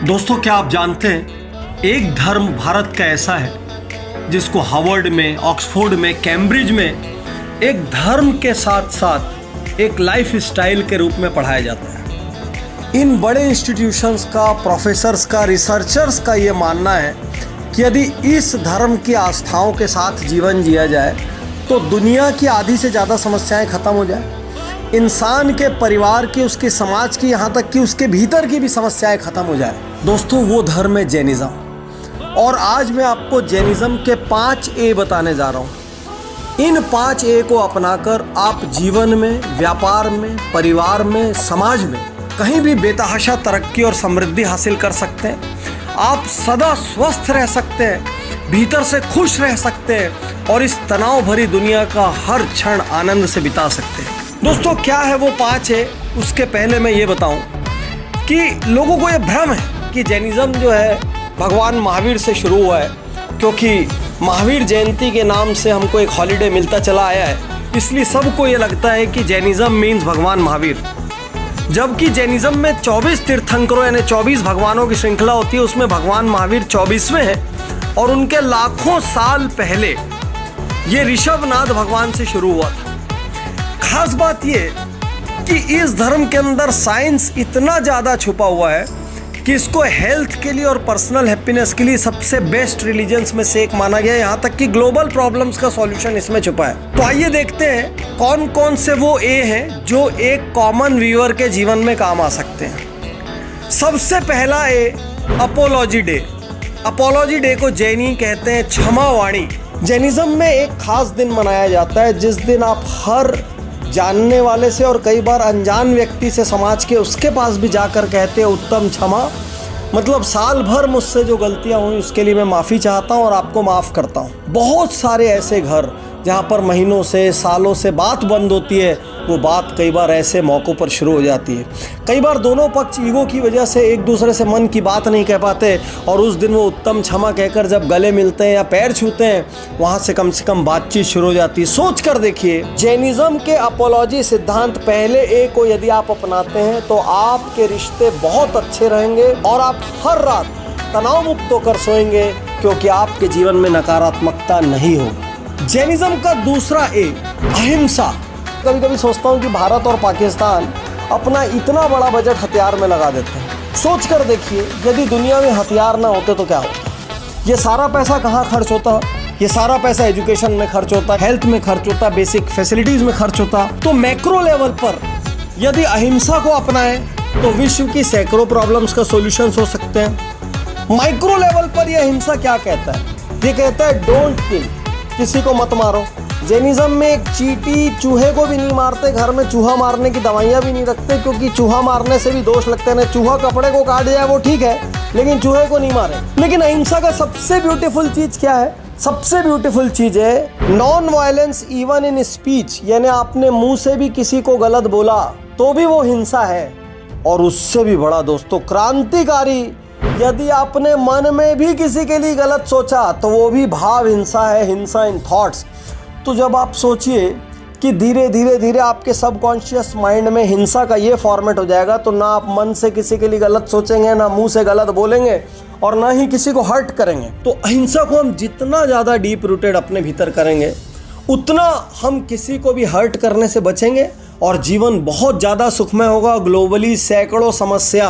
दोस्तों, क्या आप जानते हैं एक धर्म भारत का ऐसा है जिसको हार्वर्ड में, ऑक्सफोर्ड में, कैम्ब्रिज में एक धर्म के साथ साथ एक लाइफ स्टाइल के रूप में पढ़ाया जाता है। इन बड़े इंस्टीट्यूशंस का, प्रोफेसर्स का, रिसर्चर्स का ये मानना है कि यदि इस धर्म की आस्थाओं के साथ जीवन जिया जाए तो दुनिया की आधी से ज़्यादा समस्याएं खत्म हो जाए, इंसान के परिवार की, उसके समाज की, यहाँ तक कि उसके भीतर की भी समस्याएं खत्म हो जाए। दोस्तों, वो धर्म है जैनिज़्म। और आज मैं आपको जैनिज़्म के 5 ए बताने जा रहा हूँ। इन 5 ए को अपनाकर आप जीवन में, व्यापार में, परिवार में, समाज में कहीं भी बेतहाशा तरक्की और समृद्धि हासिल कर सकते हैं। आप सदा स्वस्थ रह सकते हैं, भीतर से खुश रह सकते हैं और इस तनाव भरी दुनिया का हर क्षण आनंद से बिता सकते हैं। दोस्तों, क्या है वो 5 है, उसके पहले मैं ये बताऊं कि लोगों को ये भ्रम है कि जैनिज़्म जो है भगवान महावीर से शुरू हुआ है, क्योंकि महावीर जयंती के नाम से हमको एक हॉलीडे मिलता चला आया है, इसलिए सबको ये लगता है कि जैनिज़्म मीन्स भगवान महावीर। जबकि जैनिज़्म में 24 तीर्थंकरों यानी 24 भगवानों की श्रृंखला होती है, उसमें भगवान महावीर 24वें हैं और उनके लाखों साल पहले ये ऋषभनाथ भगवान से शुरू हुआ था। खास बात ये कि इस धर्म के अंदर साइंस इतना ज़्यादा छुपा हुआ है कि इसको हेल्थ के लिए और पर्सनल हैप्पीनेस के लिए सबसे बेस्ट रिलीजन्स में से एक माना गया है। यहाँ तक कि ग्लोबल प्रॉब्लम्स का सॉल्यूशन इसमें छुपा है। तो आइए देखते हैं कौन कौन से वो ए हैं जो एक कॉमन व्यूअर के जीवन में काम आ सकते हैं। सबसे पहला ए, अपोलॉजी डे। अपोलॉजी डे को जैनी कहते हैं क्षमावाणी। जैनिज़्म में एक खास दिन मनाया जाता है जिस दिन आप हर जानने वाले से और कई बार अनजान व्यक्ति से समाज के उसके पास भी जाकर कहते हैं उत्तम क्षमा, मतलब साल भर मुझसे जो गलतियां हुई उसके लिए मैं माफ़ी चाहता हूं और आपको माफ़ करता हूं। बहुत सारे ऐसे घर जहां पर महीनों से, सालों से बात बंद होती है, वो बात कई बार ऐसे मौक़ों पर शुरू हो जाती है। कई बार दोनों पक्ष ईगो की वजह से एक दूसरे से मन की बात नहीं कह पाते और उस दिन वो उत्तम क्षमा कहकर जब गले मिलते हैं या पैर छूते हैं, वहाँ से कम बातचीत शुरू हो जाती है। सोच कर देखिए, जैनिज़्म के अपोलॉजी सिद्धांत पहले ए को यदि आप अपनाते हैं तो आपके रिश्ते बहुत अच्छे रहेंगे और आप हर रात तनाव मुक्त होकर सोएंगे, क्योंकि आपके जीवन में नकारात्मकता नहीं होगी। जैनिज़्म का दूसरा ए, अहिंसा। कभी कभी सोचता हूँ कि भारत और पाकिस्तान अपना इतना बड़ा बजट हथियार में लगा देते हैं। सोच कर देखिए, यदि दुनिया में हथियार ना होते तो क्या होता? ये सारा पैसा कहाँ खर्च होता? ये सारा पैसा एजुकेशन में खर्च होता, हेल्थ में खर्च होता, बेसिक फैसिलिटीज में खर्च होता। तो मैक्रो लेवल पर यदि अहिंसा को अपनाएं तो विश्व की सैकड़ों प्रॉब्लम्स का सॉल्यूशन हो सकते हैं। माइक्रो लेवल पर यह अहिंसा क्या कहता है? ये कहता है डोंट किल, किसी को मत मारो। जैनिज़्म में एक चींटी चूहे को भी नहीं मारते, घर में चूहा मारने की दवाइयाँ भी नहीं रखते, क्योंकि चूहा मारने से भी दोष लगते हैं। चूहा कपड़े को काट जाए वो ठीक है, लेकिन चूहे को नहीं मारे। लेकिन अहिंसा का सबसे ब्यूटीफुल चीज़ क्या है? सबसे ब्यूटीफुल चीज़ है non violence even in speech, यानी आपने मुंह से भी किसी को गलत बोला तो भी वो हिंसा है। और उससे भी बड़ा दोस्तों, क्रांतिकारी, यदि आपने मन में भी किसी के लिए गलत सोचा तो वो भी भाव हिंसा है, हिंसा इन थॉट्स। तो जब आप सोचिए कि धीरे धीरे आपके सबकॉन्शियस माइंड में हिंसा का ये फॉर्मेट हो जाएगा, तो ना आप मन से किसी के लिए गलत सोचेंगे, ना मुंह से गलत बोलेंगे और ना ही किसी को हर्ट करेंगे। तो अहिंसा को हम जितना ज़्यादा डीप रूटेड अपने भीतर करेंगे, उतना हम किसी को भी हर्ट करने से बचेंगे और जीवन बहुत ज़्यादा सुखमय होगा। ग्लोबली सैकड़ों समस्या,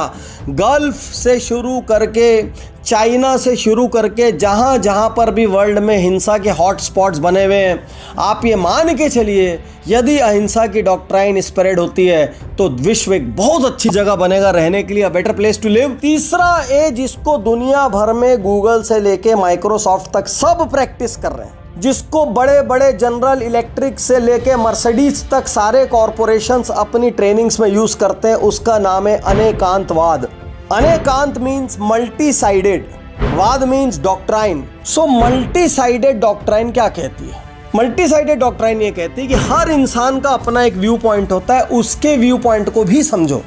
गल्फ से शुरू करके, चाइना से शुरू करके, जहाँ जहाँ पर भी वर्ल्ड में हिंसा के हॉट स्पॉट्स बने हुए हैं, आप ये मान के चलिए यदि अहिंसा की डॉक्ट्राइन स्प्रेड होती है तो विश्व एक बहुत अच्छी जगह बनेगा रहने के लिए, a better place to live. तीसरा ए, जिसको दुनिया भर में गूगल से लेके माइक्रोसॉफ्ट तक सब प्रैक्टिस कर रहे हैं, जिसको बड़े बड़े जनरल इलेक्ट्रिक से लेके मर्सिडीज तक सारे कॉरपोरेशंस अपनी ट्रेनिंग्स में यूज करते हैं, उसका नाम है अनेकांतवाद। अनेकांत मीन्स मल्टी साइडेड, वाद means doctrine. So multi sided doctrine क्या कहती है? मल्टी साइडेड डॉक्ट्राइन ये कहती है कि हर इंसान का अपना एक व्यू पॉइंट होता है, उसके व्यू पॉइंट को भी समझो।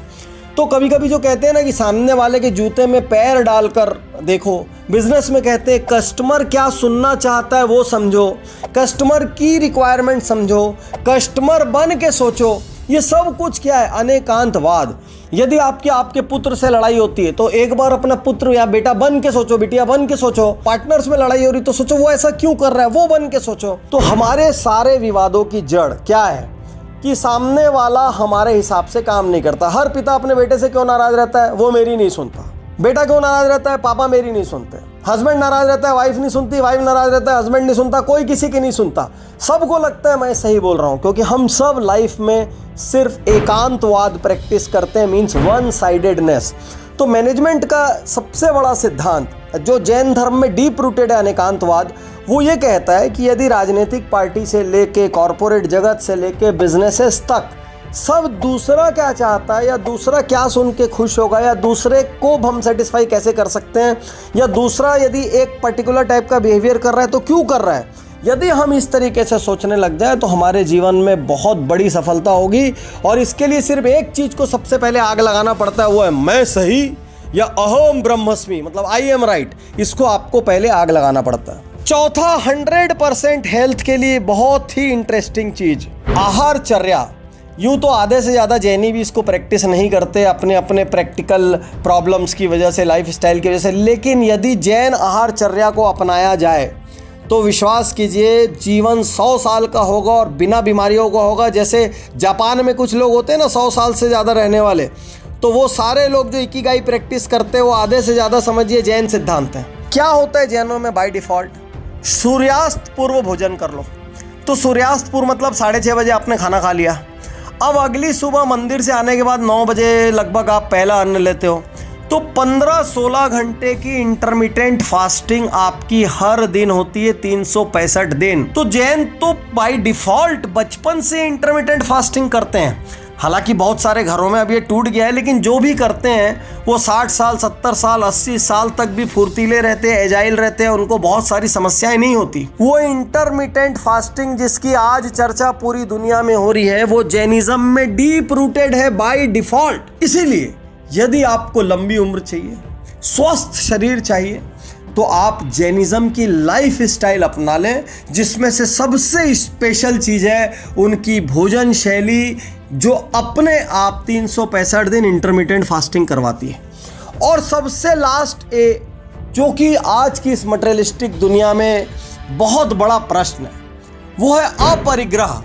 तो कभी कभी जो कहते हैं ना कि सामने वाले के जूते में पैर डालकर देखो, बिजनेस में कहते हैं कस्टमर क्या सुनना चाहता है वो समझो, कस्टमर की रिक्वायरमेंट समझो, कस्टमर बन के सोचो। ये सब कुछ क्या है? अनेकांतवाद। यदि आपके पुत्र से लड़ाई होती है तो एक बार अपना पुत्र या बेटा बन के सोचो, बिटिया बन के सोचो। पार्टनर्स में लड़ाई हो रही तो सोचो वो ऐसा क्यों कर रहा है, वो बन के सोचो। तो हमारे सारे विवादों की जड़ क्या है कि सामने वाला हमारे हिसाब से काम नहीं करता। हर पिता अपने बेटे से क्यों नाराज रहता है? वो मेरी नहीं सुनता। बेटा क्यों नाराज रहता है? पापा मेरी नहीं सुनते। हस्बैंड नाराज रहता है, वाइफ नहीं सुनती। वाइफ नाराज रहता है, हस्बैंड नहीं सुनता। कोई किसी की नहीं सुनता। सबको लगता है मैं सही बोल रहा हूं, क्योंकि हम सब लाइफ में सिर्फ एकांतवाद प्रैक्टिस करते हैं, मीन्स वन साइडेडनेस। तो मैनेजमेंट का सबसे बड़ा सिद्धांत जो जैन धर्म में डीप रूटेड है, अनेकांतवाद, वो ये कहता है कि यदि राजनीतिक पार्टी से लेके कॉरपोरेट जगत से लेके बिजनेसेस तक सब दूसरा क्या चाहता है या दूसरा क्या सुन के खुश होगा या दूसरे को हम सेटिस्फाई कैसे कर सकते हैं या दूसरा यदि एक पर्टिकुलर टाइप का बिहेवियर कर रहा है तो क्यों कर रहा है, यदि हम इस तरीके से सोचने लग जाए तो हमारे जीवन में बहुत बड़ी सफलता होगी। और इसके लिए सिर्फ एक चीज को सबसे पहले आग लगाना पड़ता है, वो है मैं सही या अहम ब्रह्मस्मि, मतलब आई एम राइट। इसको आपको पहले आग लगाना पड़ता है। चौथा 100% हेल्थ के लिए बहुत ही इंटरेस्टिंग चीज, आहारचर्या। यूँ तो आधे से ज़्यादा जैनी भी इसको प्रैक्टिस नहीं करते अपने अपने प्रैक्टिकल प्रॉब्लम्स की वजह से, लाइफ स्टाइल की वजह से। लेकिन यदि जैन आहारचर्या को अपनाया जाए तो विश्वास कीजिए जीवन 100 साल का होगा और बिना बीमारियों का होगा। जैसे जापान में कुछ लोग होते हैं ना 100 साल से ज़्यादा रहने वाले, तो वो सारे लोग जो इकिगाई प्रैक्टिस करते हैं वो आधे से ज़्यादा समझिए जैन सिद्धांत है। क्या होता है जैनों में बाय डिफ़ॉल्ट? सूर्यास्त पूर्व भोजन कर लो। तो सूर्यास्त पूर्व मतलब 6:30 बजे आपने खाना खा लिया। अब अगली सुबह मंदिर से आने के बाद 9 बजे लगभग आप पहला अन्न लेते हो, तो 15-16 घंटे की इंटरमिटेंट फास्टिंग आपकी हर दिन होती है, 365 दिन। तो जैन तो बाय डिफॉल्ट बचपन से इंटरमिटेंट फास्टिंग करते हैं। हालांकि बहुत सारे घरों में अब ये टूट गया है, लेकिन जो भी करते हैं वो 60 साल 70 साल 80 साल तक भी फुर्तीले रहते हैं, एजाइल रहते हैं, उनको बहुत सारी समस्याएं नहीं होती। वो इंटरमिटेंट फास्टिंग जिसकी आज चर्चा पूरी दुनिया में हो रही है वो जैनिज्म में डीप रूटेड है बाय डिफॉल्ट। इसीलिए यदि आपको लंबी उम्र चाहिए, स्वस्थ शरीर चाहिए, तो आप जैनिज्म की लाइफ स्टाइल अपना लें, जिसमें से सबसे स्पेशल चीज़ है उनकी भोजन शैली जो अपने आप 365 दिन इंटरमिटेंट फास्टिंग करवाती है। और सबसे लास्ट जो कि आज की इस मटेरियलिस्टिक दुनिया में बहुत बड़ा प्रश्न है, वो है अपरिग्रह।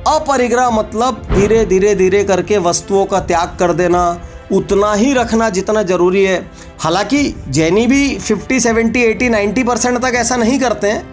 अपरिग्रह मतलब धीरे धीरे धीरे करके वस्तुओं का त्याग कर देना, उतना ही रखना जितना ज़रूरी है। हालांकि जैनी भी 50, 70, 80, 90% तक ऐसा नहीं करते हैं,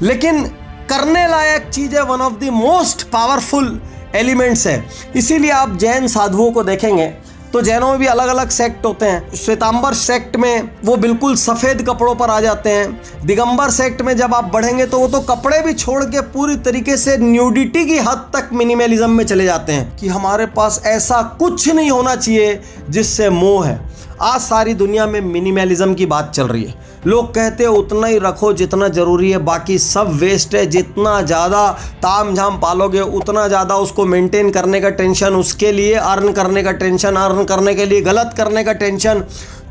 लेकिन करने लायक चीज़ है, one of the most powerful elements है। इसीलिए आप जैन साधुओं को देखेंगे तो जैनों में भी अलग अलग सेक्ट होते हैं। श्वेतांबर सेक्ट में वो बिल्कुल सफ़ेद कपड़ों पर आ जाते हैं। दिगंबर सेक्ट में जब आप बढ़ेंगे तो वो तो कपड़े भी छोड़ के पूरी तरीके से न्यूडिटी की हद तक मिनिमलिज्म में चले जाते हैं कि हमारे पास ऐसा कुछ नहीं होना चाहिए जिससे मोह है। आज सारी दुनिया में मिनिमलिज्म की बात चल रही है। लोग कहते हैं उतना ही रखो जितना ज़रूरी है, बाकी सब वेस्ट है। जितना ज़्यादा ताम झाम पालोगे उतना ज़्यादा उसको मेंटेन करने का टेंशन, उसके लिए अर्न करने का टेंशन, अर्न करने के लिए गलत करने का टेंशन।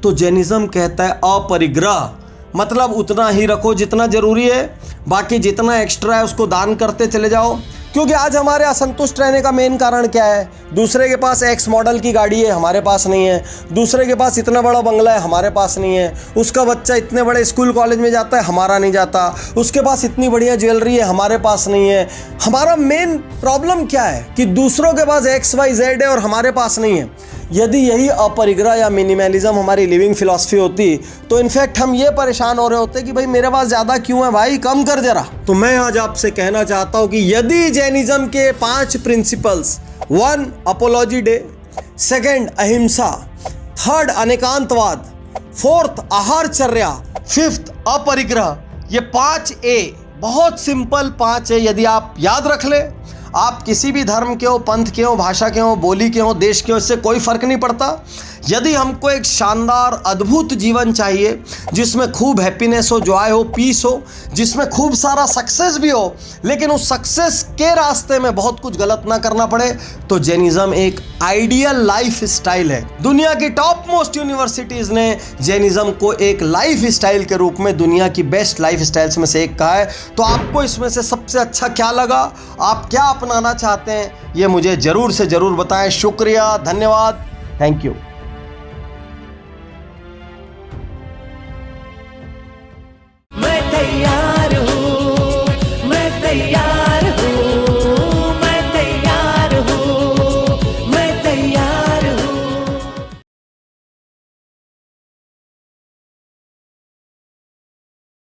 तो जैनिज्म कहता है अपरिग्रह मतलब उतना ही रखो जितना ज़रूरी है, बाकी जितना एक्स्ट्रा है उसको दान करते चले जाओ। क्योंकि आज हमारे असंतुष्ट रहने का मेन कारण क्या है? दूसरे के पास एक्स मॉडल की गाड़ी है, हमारे पास नहीं है। दूसरे के पास इतना बड़ा बंगला है, हमारे पास नहीं है। उसका बच्चा इतने बड़े स्कूल कॉलेज में जाता है, हमारा नहीं जाता। उसके पास इतनी बढ़िया ज्वेलरी है, हमारे पास नहीं है। हमारा मेन प्रॉब्लम क्या है कि दूसरों के पास XYZ है और हमारे पास नहीं है। यदि यही अपरिग्रह या मिनिमलिज्म हमारी लिविंग फिलॉसफी होती तो इनफैक्ट हम ये परेशान हो रहे होते कि भाई मेरे पास ज़्यादा क्यों है भाई, कम कर जरा। तो मैं आज आपसे कहना चाहता हूँ कि यदि जैनिज्म के 5 प्रिंसिपल्स, 1 अपोलॉजी डे, 2 अहिंसा, 3 अनेकांतवाद, 4 आहारचर्या, 5 अपरिग्रह, ये 5A बहुत सिंपल 5 है। यदि आप याद रख ले, आप किसी भी धर्म के हो, पंथ के हो, भाषा के हो, बोली के हो, देश के हो, इससे कोई फर्क नहीं पड़ता। यदि हमको एक शानदार अद्भुत जीवन चाहिए जिसमें खूब हैप्पीनेस हो, जॉय हो, पीस हो, जिसमें खूब सारा सक्सेस भी हो, लेकिन उस सक्सेस के रास्ते में बहुत कुछ गलत ना करना पड़े, तो जैनिज्म एक आइडियल लाइफ स्टाइल है। दुनिया की टॉप मोस्ट यूनिवर्सिटीज़ ने जैनिज्म को एक लाइफ स्टाइल के रूप में दुनिया की बेस्ट लाइफ स्टाइल्स में से एक कहा है। तो आपको इसमें से सबसे अच्छा क्या लगा? आप क्या अपनाना चाहते हैं, ये मुझे ज़रूर से ज़रूर बताएं। शुक्रिया, धन्यवाद, थैंक यू। मैं तैयार हूँ, मैं तैयार